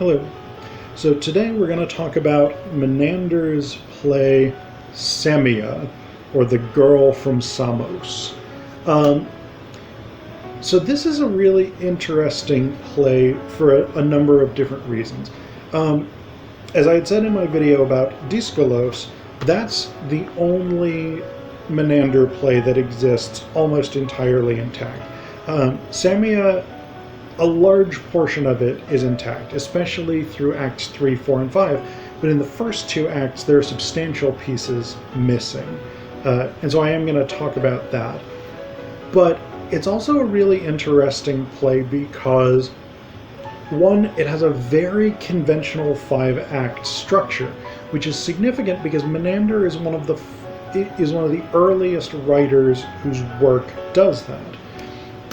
Hello. So today we're going to talk about Menander's play Samia, or The Girl from Samos. So this is a really interesting play for a number of different reasons. As I had said in my video about Dyskolos, that's the only Menander play that exists almost entirely intact. Samia, a large portion of it is intact, especially through Acts 3, 4, and 5, but in the first two acts there are substantial pieces missing. And so I am going to talk about that. But it's also a really interesting play because, one, it has a very conventional 5-act structure, which is significant because Menander is one of the earliest writers whose work does that.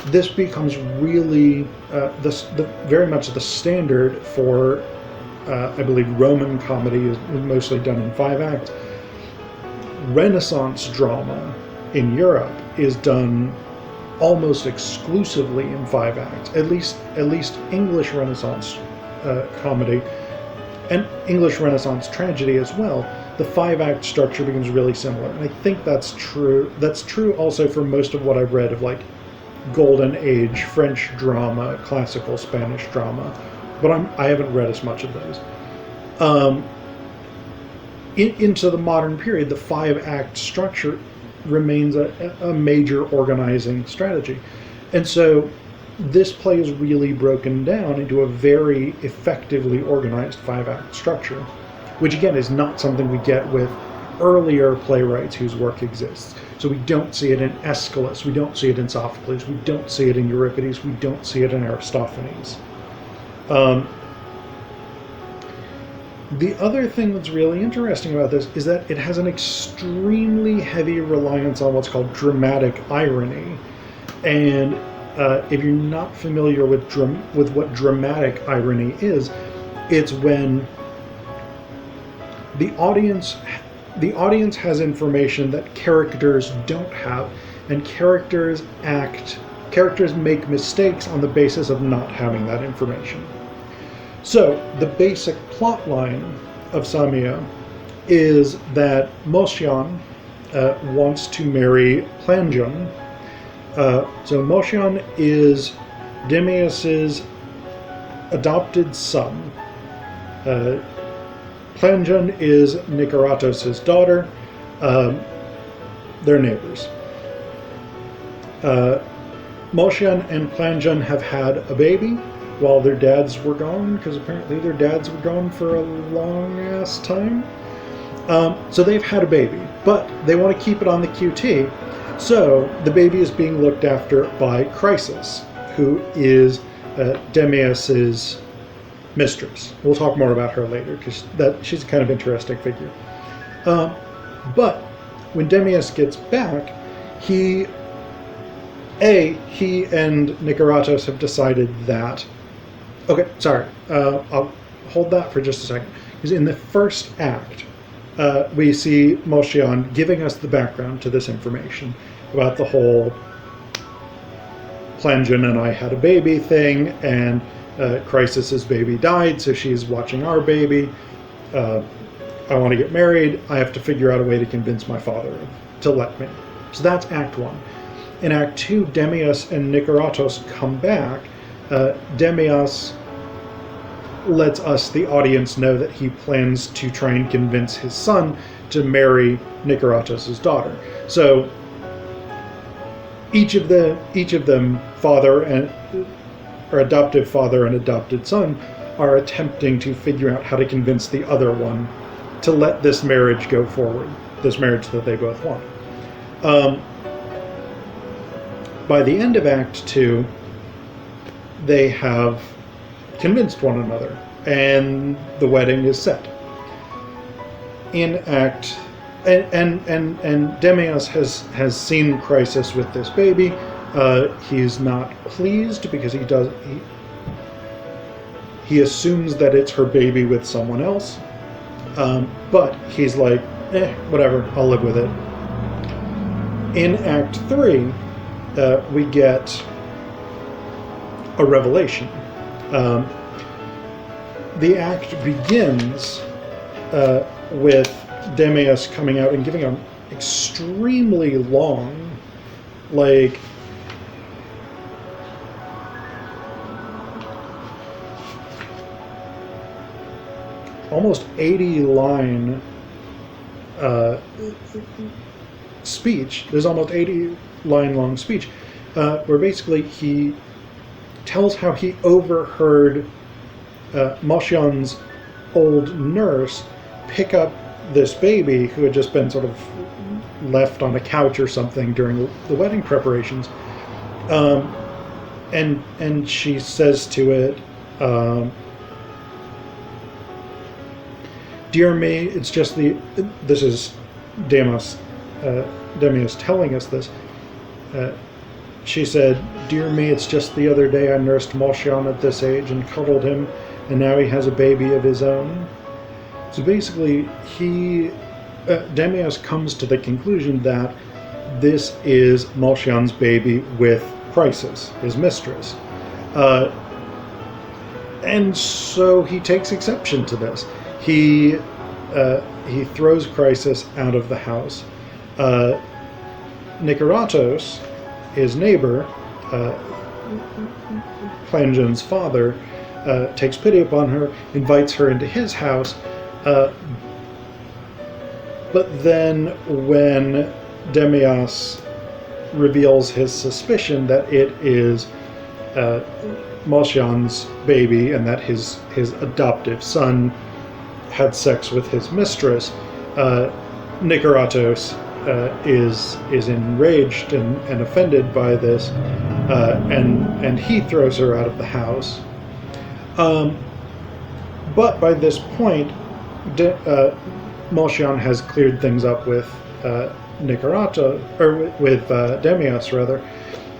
This becomes really very much the standard for, I believe, Roman comedy is mostly done in 5 acts. Renaissance drama in Europe is done almost exclusively in 5 acts. At least English Renaissance comedy and English Renaissance tragedy as well. The 5-act structure becomes really similar, and I think that's true. That's true also for most of what I've read of like Golden Age French drama, classical Spanish drama, but I haven't read as much of those. Into the modern period, the 5-act structure remains a major organizing strategy. And so this play is really broken down into a very effectively organized 5-act structure, which again is not something we get with earlier playwrights whose work exists. So we don't see it in Aeschylus, we don't see it in Sophocles, we don't see it in Euripides, we don't see it in Aristophanes. The other thing that's really interesting about this is that it has an extremely heavy reliance on what's called dramatic irony. And if you're not familiar with what dramatic irony is, it's when the audience has information that characters don't have, and characters make mistakes on the basis of not having that information. So the basic plot line of Samia is that Motion wants to marry Planjon. So Motion is Demeas's adopted son. Planjon is Nicaratos' daughter. They're neighbors. Motion and Planjon have had a baby while their dads were gone, because apparently their dads were gone for a long-ass time. So they've had a baby, but they want to keep it on the QT. So the baby is being looked after by Chrysis, who is Demeas's mistress. We'll talk more about her later, because she's a kind of interesting figure. But when Demeas gets back, he and Nicaratos have decided that... Okay, sorry. I'll hold that for just a second. Because in the first act, we see Motion giving us the background to this information about the whole Planjon and I had a baby thing, and Chrysis's baby died, so she's watching our baby. I want to get married. I have to figure out a way to convince my father to let me. So that's Act 1. In Act 2, Demeas and Nicaratos come back. Demeas lets us, the audience, know that he plans to try and convince his son to marry Nicaratos' daughter. So each of them, father and or adoptive father and adopted son, are attempting to figure out how to convince the other one to let this marriage go forward, this marriage that they both want. By the end of Act 2, they have convinced one another, and the wedding is set. In Act... And Demeas has seen Chrysis with this baby. He's not pleased because he assumes that it's her baby with someone else. But he's like, whatever, I'll live with it. In Act 3, we get a revelation. the act begins with Demeas coming out and giving an extremely long, like, almost 80-line speech. There's almost 80-line long speech where basically he tells how he overheard Moshyan's old nurse pick up this baby who had just been sort of left on a couch or something during the wedding preparations, and she says to it, "Dear me, it's just the..." This is Demeas telling us this. She said, "Dear me, it's just the other day I nursed Moshyan at this age and cuddled him, and now he has a baby of his own." So basically, Demeas comes to the conclusion that this is Moshyan's baby with Chrysis, his mistress. And so he takes exception to this. He throws Chrysis out of the house. Nikeratos, his neighbor, Plangen's father, takes pity upon her, invites her into his house, but then when Demeas reveals his suspicion that it is Moshyan's baby and that his adoptive son had sex with his mistress, Nikeratos is enraged and offended by this, and he throws her out of the house. But by this point, Moshyan has cleared things up with Nikeratos, or with Demeas rather,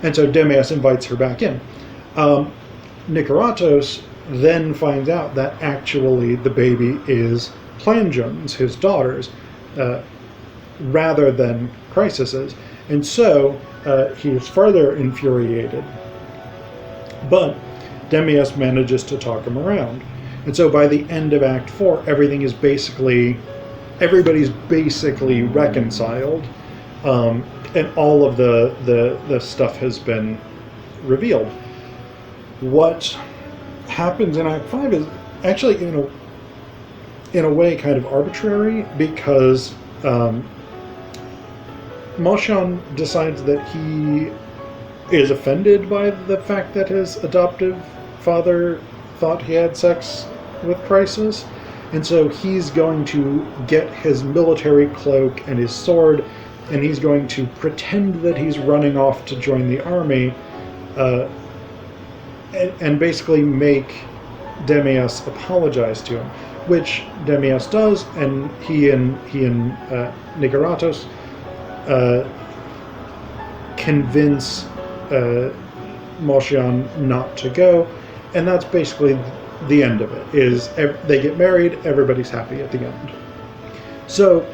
and so Demeas invites her back in. Nikeratos then finds out that actually the baby is Plangen's, his daughter's, rather than Chrysis's, and so he is further infuriated. But Demeas manages to talk him around, and so by the end of Act 4, everybody's basically reconciled, and all of the stuff has been revealed. What happens in Act 5 is actually, in a way, kind of arbitrary, because Moshyan decides that he is offended by the fact that his adoptive father thought he had sex with Chrysis, and so he's going to get his military cloak and his sword, and he's going to pretend that he's running off to join the army, and basically make Demeas apologize to him, which Demeas does, and he and Nikeratos convince Moshyan not to go, and that's basically the end of it. Is they get married, everybody's happy at the end. So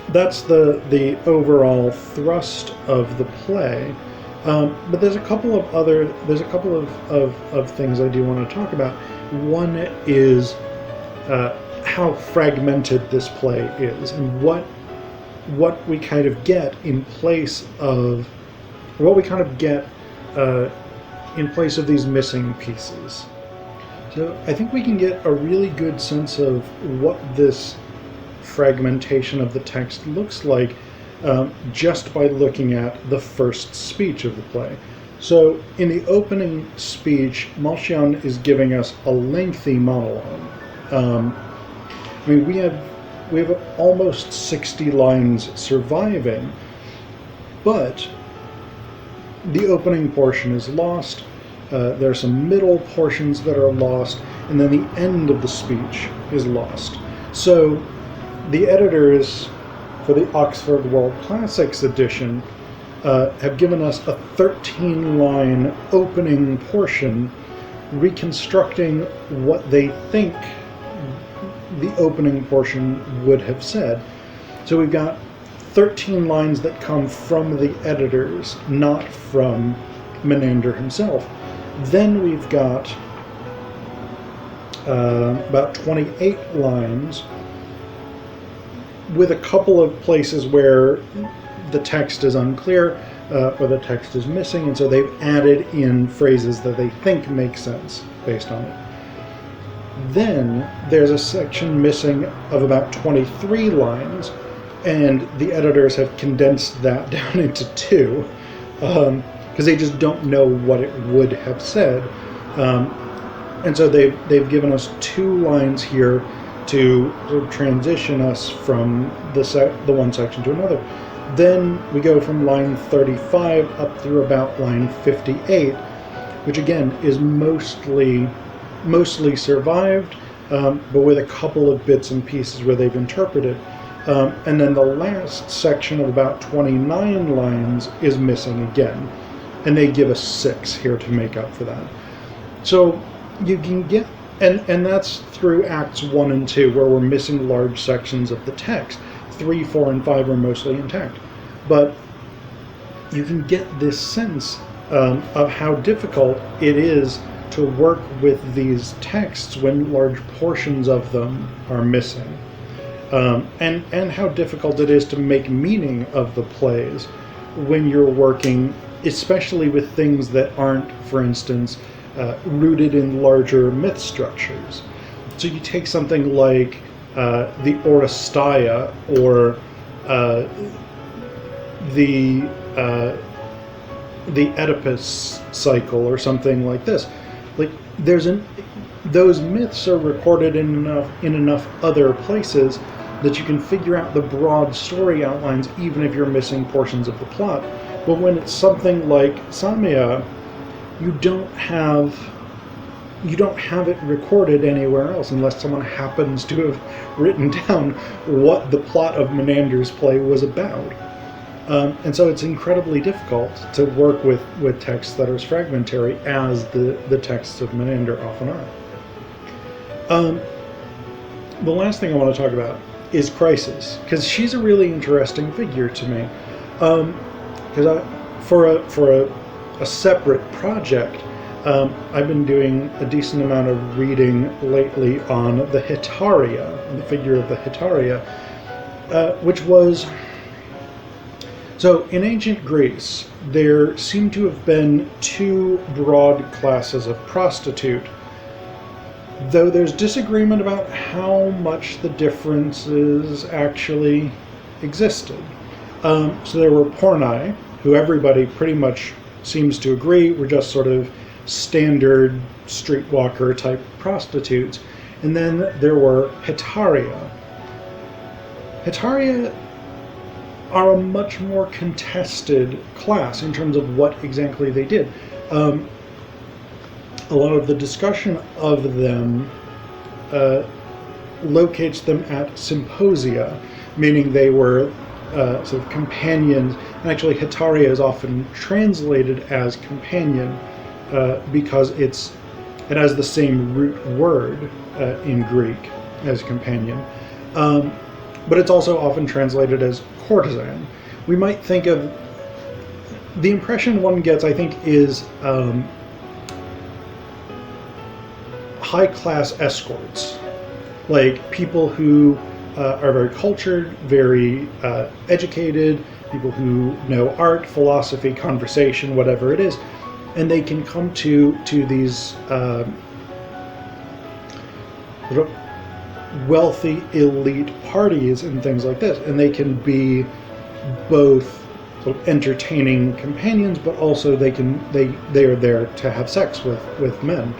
that's the overall thrust of the play. But there's a couple of things I do want to talk about. One is how fragmented this play is, and what we kind of get in place of these missing pieces. So I think we can get a really good sense of what this fragmentation of the text looks like just by looking at the first speech of the play. So in the opening speech, Moshyan is giving us a lengthy monologue. We have almost 60 lines surviving, but the opening portion is lost. There are some middle portions that are lost, and then the end of the speech is lost. So the editors for the Oxford World Classics edition have given us a 13-line opening portion reconstructing what they think the opening portion would have said. So we've got 13 lines that come from the editors, not from Menander himself. Then we've got about 28 lines, with a couple of places where the text is unclear or the text is missing, and so they've added in phrases that they think make sense based on it. Then there's a section missing of about 23 lines, and the editors have condensed that down into 2 because they just don't know what it would have said. And so they've given us 2 lines here to sort of transition us from the one section to another. Then we go from line 35 up through about line 58, which again is mostly survived, but with a couple of bits and pieces where they've interpreted. And then the last section of about 29 lines is missing again, and they give us 6 here to make up for that. So you can get, and that's through Acts 1 and 2, where we're missing large sections of the text. 3, 4, and 5 are mostly intact. But you can get this sense of how difficult it is to work with these texts when large portions of them are missing. And how difficult it is to make meaning of the plays when you're working, especially with things that aren't, for instance, rooted in larger myth structures. So you take something like the Oresteia or the Oedipus cycle or something like this. Like those myths are recorded in enough other places that you can figure out the broad story outlines even if you're missing portions of the plot. But when it's something like Samia, you don't have it recorded anywhere else unless someone happens to have written down what the plot of Menander's play was about. And so it's incredibly difficult to work with texts that are as fragmentary as the texts of Menander often are. The last thing I want to talk about is Chrysis, because she's a really interesting figure to me. Because for a separate project, I've been doing a decent amount of reading lately on the Hetaria, the figure of the Hetaria, which was... So in ancient Greece, there seem to have been 2 broad classes of prostitute, though there's disagreement about how much the differences actually existed. So there were pornai, who everybody pretty much seems to agree were just sort of standard streetwalker type prostitutes. And then there were Hetaria. Hetaria are a much more contested class in terms of what exactly they did. A lot of the discussion of them locates them at symposia, meaning they were sort of companions. And actually, Hetaria is often translated as companion because it has the same root word in Greek as companion. But it's also often translated as courtesan. We might think of... The impression one gets, I think, is high-class escorts. Like people who are very cultured, very educated, people who know art, philosophy, conversation, whatever it is, and they can come to these wealthy elite parties and things like this, and they can be both sort of entertaining companions, but also they are there to have sex with men.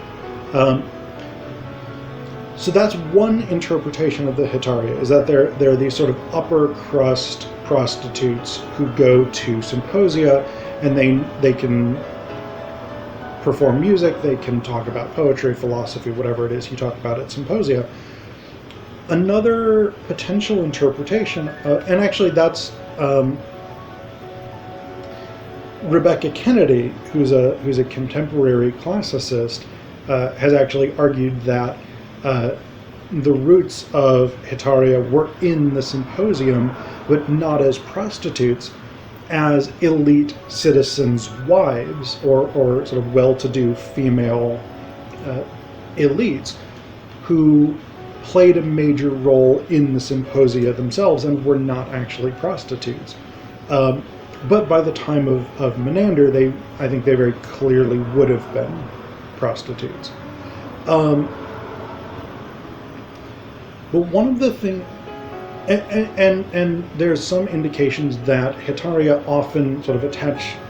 So that's one interpretation of the Hetaria, is that they're these sort of upper crust prostitutes who go to symposia, and they can perform music, they can talk about poetry, philosophy, whatever it is you talk about at symposia. Another potential interpretation, and actually that's Rebecca Kennedy, who's a contemporary classicist, has actually argued that the roots of Hetaria were in the symposium, but not as prostitutes, as elite citizens' wives, or sort of well-to-do female elites, who played a major role in the symposia themselves and were not actually prostitutes. But by the time of Menander, I think they very clearly would have been prostitutes. But one of the things, and there's some indications that Hetaria often sort of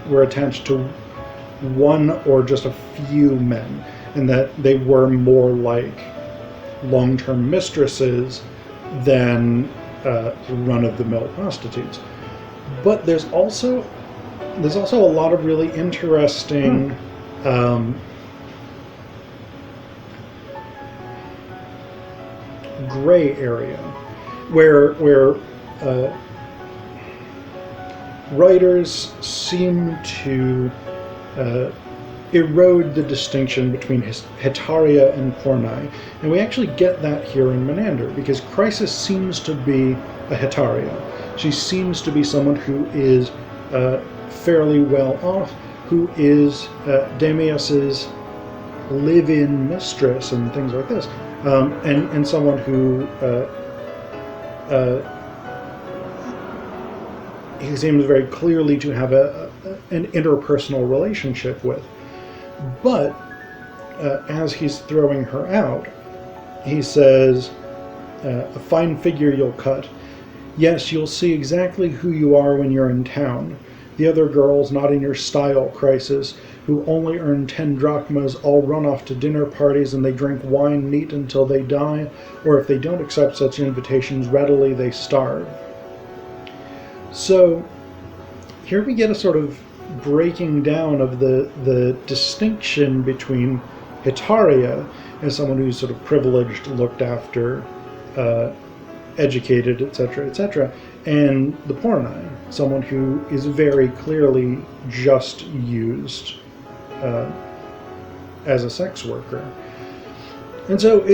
were attached to one or just a few men, and that they were more like long-term mistresses than run-of-the-mill prostitutes. But there's also a lot of really interesting gray area where writers seem to erode the distinction between Hetaria and Pornai, and we actually get that here in Menander, because Chrysis seems to be a Hetaria. She seems to be someone who is fairly well off, who is Demeas's live-in mistress and things like this, and someone who he seems very clearly to have an interpersonal relationship with. But as he's throwing her out, he says, "A fine figure you'll cut. Yes, you'll see exactly who you are when you're in town. The other girls, not in your style, Chrysis, who only earn 10 drachmas, all run off to dinner parties and they drink wine neat until they die, or if they don't accept such invitations readily, they starve." So here we get a sort of breaking down of the distinction between Hetaria as someone who's sort of privileged, looked after, educated, etc., and the Pornai, someone who is very clearly just used as a sex worker. And so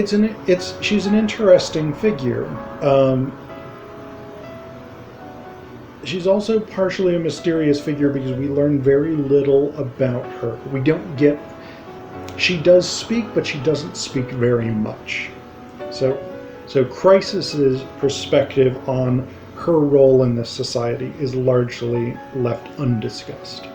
she's an interesting figure. She's also partially a mysterious figure because we learn very little about her. We don't get... She does speak, but she doesn't speak very much. So Chrysis's perspective on her role in this society is largely left undiscussed.